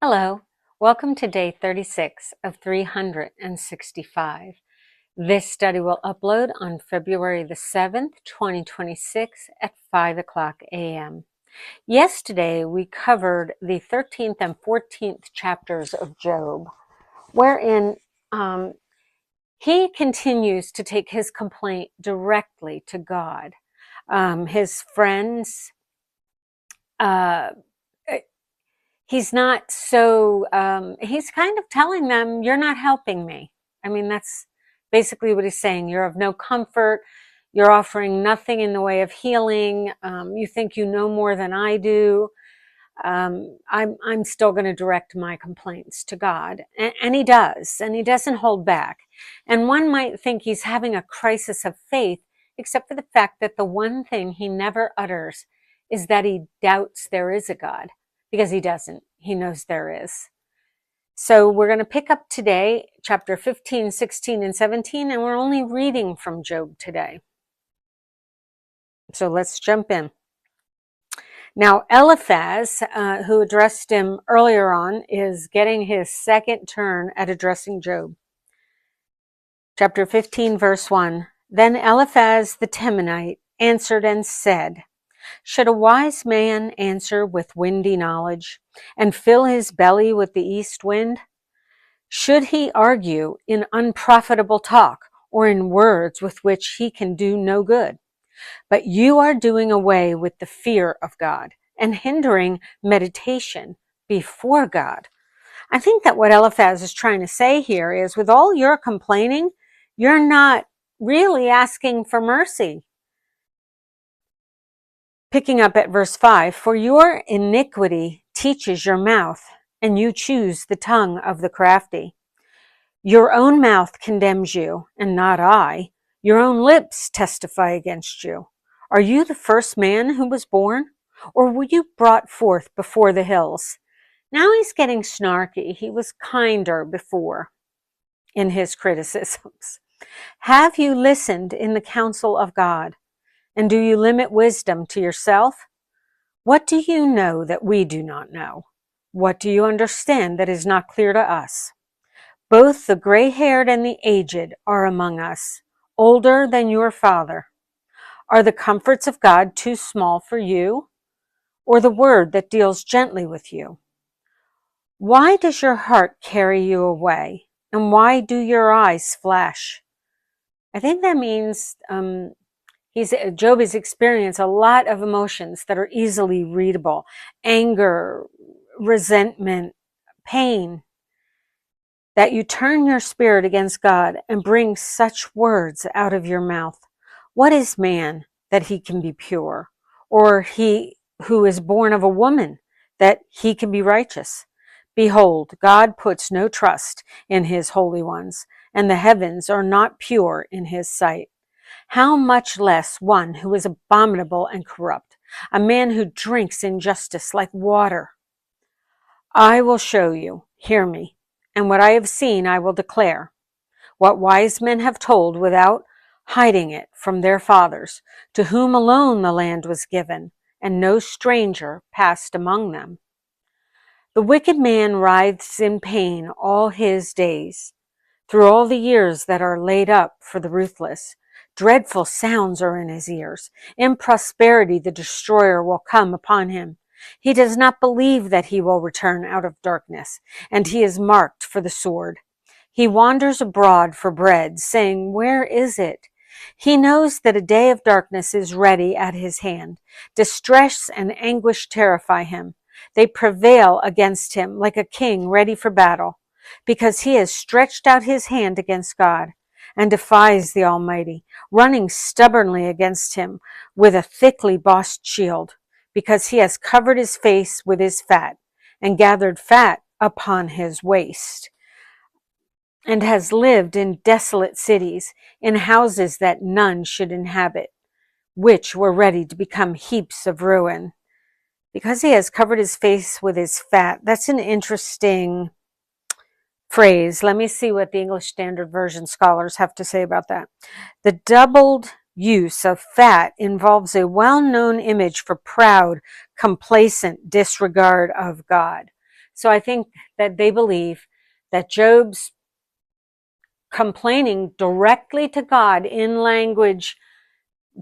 Hello, welcome to day 36 of 365. This study will upload on February the 7th, 2026 at 5 o'clock a.m. Yesterday, we covered the 13th and 14th chapters of Job, wherein he continues to take his complaint directly to God. His friends, he's not so, he's kind of telling them, you're not helping me. I mean, that's basically what he's saying. You're of no comfort. You're offering nothing in the way of healing. You think you know more than I do. I'm still going to direct my complaints to God. And he does, and he doesn't hold back. And one might think he's having a crisis of faith, except for the fact that the one thing he never utters is that he doubts there is a God, because he doesn't. He knows there is. So we're going to pick up today, chapter 15, 16, and 17, and we're only reading from Job today. So let's jump in. Now, Eliphaz, who addressed him earlier on, is getting his second turn at addressing Job. Chapter 15, verse 1. Then Eliphaz the Temanite answered and said, should a wise man answer with windy knowledge and fill his belly with the east wind? Should he argue in unprofitable talk or in words with which he can do no good? But you are doing away with the fear of God and hindering meditation before God. I think that what Eliphaz is trying to say here is, with all your complaining, you're not really asking for mercy. Picking up at verse 5, for your iniquity teaches your mouth, and you choose the tongue of the crafty. Your own mouth condemns you, and not I. Your own lips testify against you. Are you the first man who was born? Or were you brought forth before the hills? Now he's getting snarky. He was kinder before in his criticisms. Have you listened in the counsel of God? And do you limit wisdom to yourself? What do you know that we do not know? What do you understand that is not clear to us? Both the gray-haired and the aged are among us, older than your father. Are the comforts of God too small for you, or the word that deals gently with you? Why does your heart carry you away, and why do your eyes flash? I think that means Job has experienced a lot of emotions that are easily readable. Anger, resentment, pain. That you turn your spirit against God and bring such words out of your mouth. What is man that he can be pure? Or he who is born of a woman that he can be righteous? Behold, God puts no trust in his holy ones, and the heavens are not pure in his sight. How much less one who is abominable and corrupt, a man who drinks injustice like water. I will show you, hear me, and what I have seen I will declare. What wise men have told without hiding it from their fathers, to whom alone the land was given, and no stranger passed among them. The wicked man writhes in pain all his days, through all the years that are laid up for the ruthless. Dreadful sounds are in his ears. In prosperity the destroyer will come upon him. He does not believe that he will return out of darkness, and he is marked for the sword. He wanders abroad for bread, saying, where is it? He knows that a day of darkness is ready at his hand. Distress and anguish terrify him. They prevail against him like a king ready for battle, because he has stretched out his hand against God and defies the Almighty, running stubbornly against him with a thickly bossed shield, because he has covered his face with his fat and gathered fat upon his waist, and has lived in desolate cities, in houses that none should inhabit, which were ready to become heaps of ruin. Because he has covered his face with his fat. That's an interesting phrase. Let me see what the English Standard Version scholars have to say about that. The doubled use of fat involves a well-known image for proud, complacent disregard of God. So I think that they believe that Job's complaining directly to God in language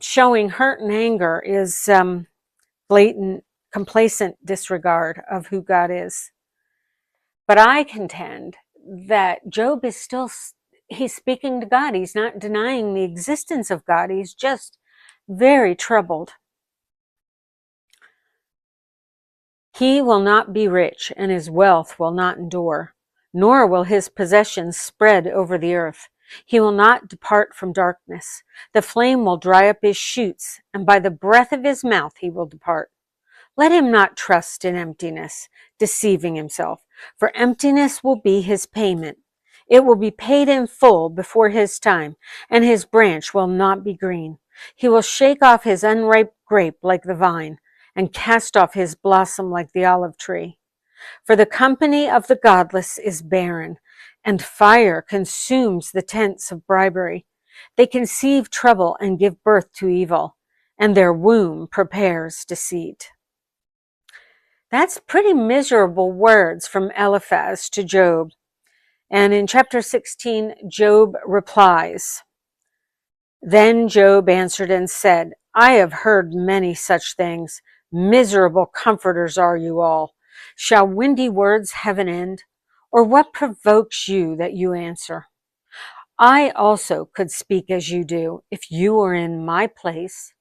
showing hurt and anger is blatant, complacent disregard of who God is. But I contend that Job is still, he's speaking to God. He's not denying the existence of God. He's just very troubled. He will not be rich, and his wealth will not endure, nor will his possessions spread over the earth. He will not depart from darkness. The flame will dry up his shoots, and by the breath of his mouth he will depart. Let him not trust in emptiness, deceiving himself, for emptiness will be his payment. It will be paid in full before his time, and his branch will not be green. He will shake off his unripe grape like the vine, and cast off his blossom like the olive tree. For the company of the godless is barren, and fire consumes the tents of bribery. They conceive trouble and give birth to evil, and their womb prepares deceit. That's pretty miserable words from Eliphaz to Job. And in chapter 16, Job replies, Then Job answered and said, I have heard many such things. Miserable comforters are you all. Shall windy words have an end? Or what provokes you that you answer? I also could speak as you do if you were in my place.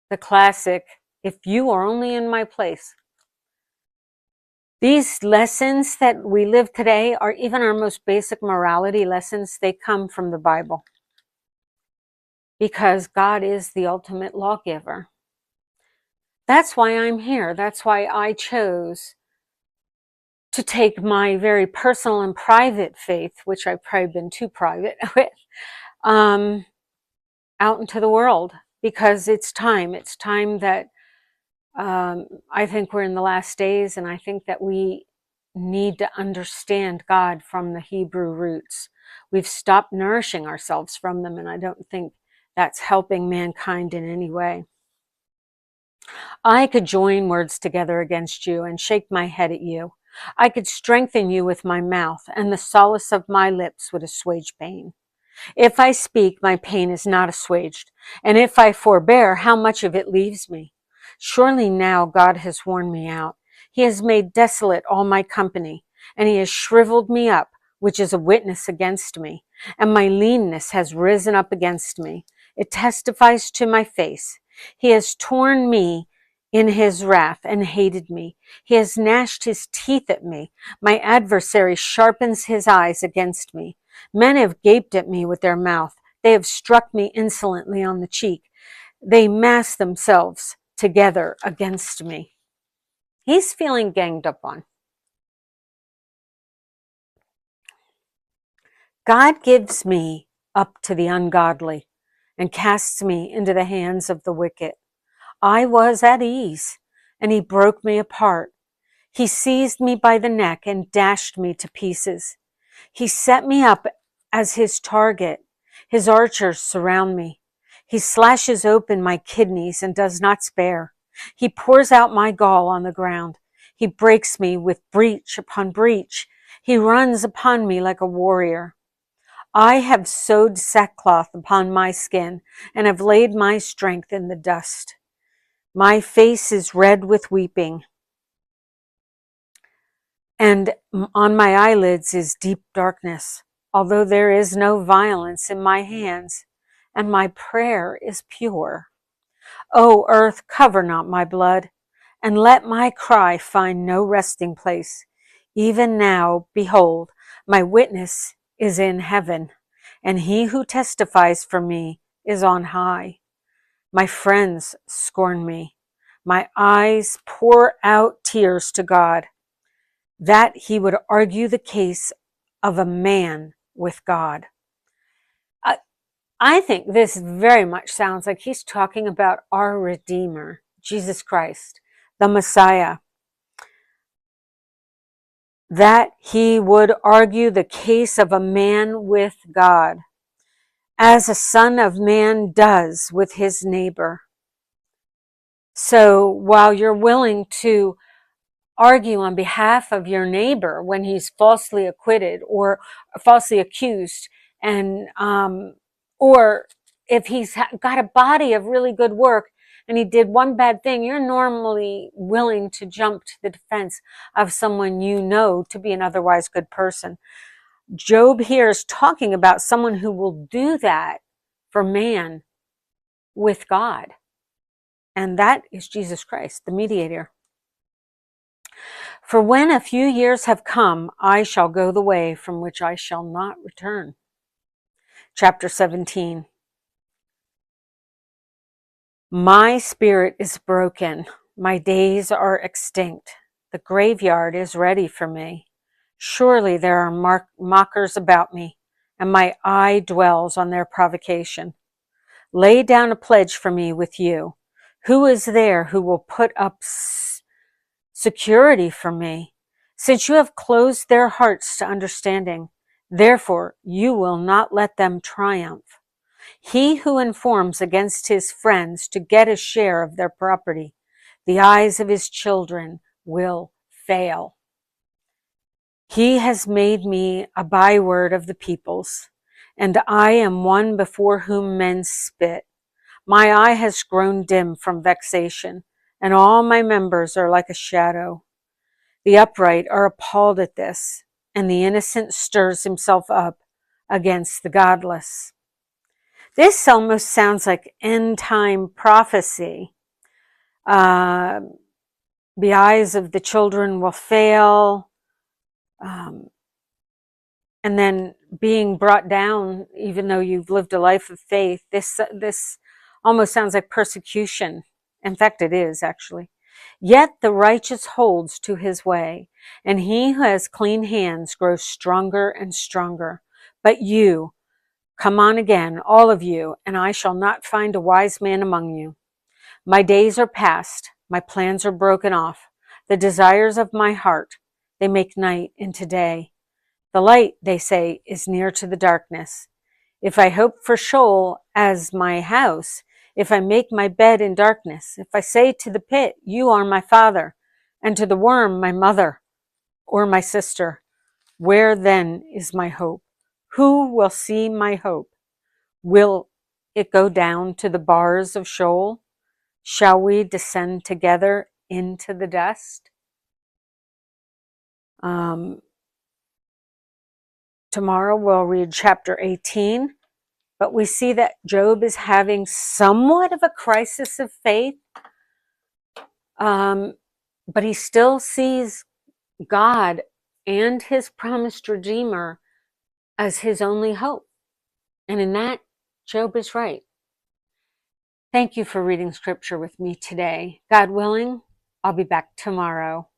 The classic, if you were only in my place. These lessons that we live today are even our most basic morality lessons. They come from the Bible because God is the ultimate lawgiver. That's why I'm here. That's why I chose to take my very personal and private faith, which I've probably been too private with, out into the world, because it's time. It's time that I think we're in the last days, and I think that we need to understand God from the Hebrew roots. We've stopped nourishing ourselves from them, and I don't think that's helping mankind in any way. I could join words together against you and shake my head at you. I could strengthen you with my mouth, and the solace of my lips would assuage pain. If I speak, my pain is not assuaged, and if I forbear, how much of it leaves me? Surely now God has worn me out. He has made desolate all my company, and he has shriveled me up, which is a witness against me, and my leanness has risen up against me. It testifies to my face. He has torn me in his wrath and hated me. He has gnashed his teeth at me. My adversary sharpens his eyes against me. Men have gaped at me with their mouth. They have struck me insolently on the cheek. They mass themselves together against me. He's feeling ganged up on. God gives me up to the ungodly and casts me into the hands of the wicked. I was at ease, and he broke me apart. He seized me by the neck and dashed me to pieces. He set me up as his target. His archers surround me. He slashes open my kidneys and does not spare. He pours out my gall on the ground. He breaks me with breach upon breach. He runs upon me like a warrior. I have sewed sackcloth upon my skin and have laid my strength in the dust. My face is red with weeping, and on my eyelids is deep darkness, although there is no violence in my hands, and my prayer is pure. O earth, cover not my blood, and let my cry find no resting place. Even now, behold, my witness is in heaven, and he who testifies for me is on high. My friends scorn me. My eyes pour out tears to God, that he would argue the case of a man with God. I think this very much sounds like he's talking about our Redeemer, Jesus Christ, the Messiah. That he would argue the case of a man with God, as a son of man does with his neighbor. So while you're willing to argue on behalf of your neighbor when he's falsely acquitted or falsely accused, and or if he's got a body of really good work and he did one bad thing, you're normally willing to jump to the defense of someone you know to be an otherwise good person. Job here is talking about someone who will do that for man with God. And that is Jesus Christ, the mediator. For when a few years have come, I shall go the way from which I shall not return. Chapter 17. My spirit is broken. My days are extinct. The graveyard is ready for me. Surely there are mockers about me, and my eye dwells on their provocation. Lay down a pledge for me with you. Who is there who will put up security for me? Since you have closed their hearts to understanding, therefore you will not let them triumph. He who informs against his friends to get a share of their property, the eyes of his children will fail. He has made me a byword of the peoples, and I am one before whom men spit. My eye has grown dim from vexation, and all my members are like a shadow. The upright are appalled at this, and the innocent stirs himself up against the godless. This almost sounds like end-time prophecy. The eyes of the children will fail, and then being brought down, even though you've lived a life of faith. This almost sounds like persecution. In fact, it is actually. Yet the righteous holds to his way, and he who has clean hands grows stronger and stronger. But you, come on again, all of you, and I shall not find a wise man among you. My days are past, my plans are broken off. The desires of my heart, they make night into day. The light, they say, is near to the darkness. If I hope for Sheol as my house, if I make my bed in darkness, if I say to the pit, you are my father, and to the worm, my mother, or my sister, where then is my hope? Who will see my hope? Will it go down to the bars of Sheol? Shall we descend together into the dust? Tomorrow we'll read chapter 18, but we see that Job is having somewhat of a crisis of faith, but he still sees God and his promised Redeemer as his only hope. And in that, Job is right. Thank you for reading scripture with me today. God willing, I'll be back tomorrow.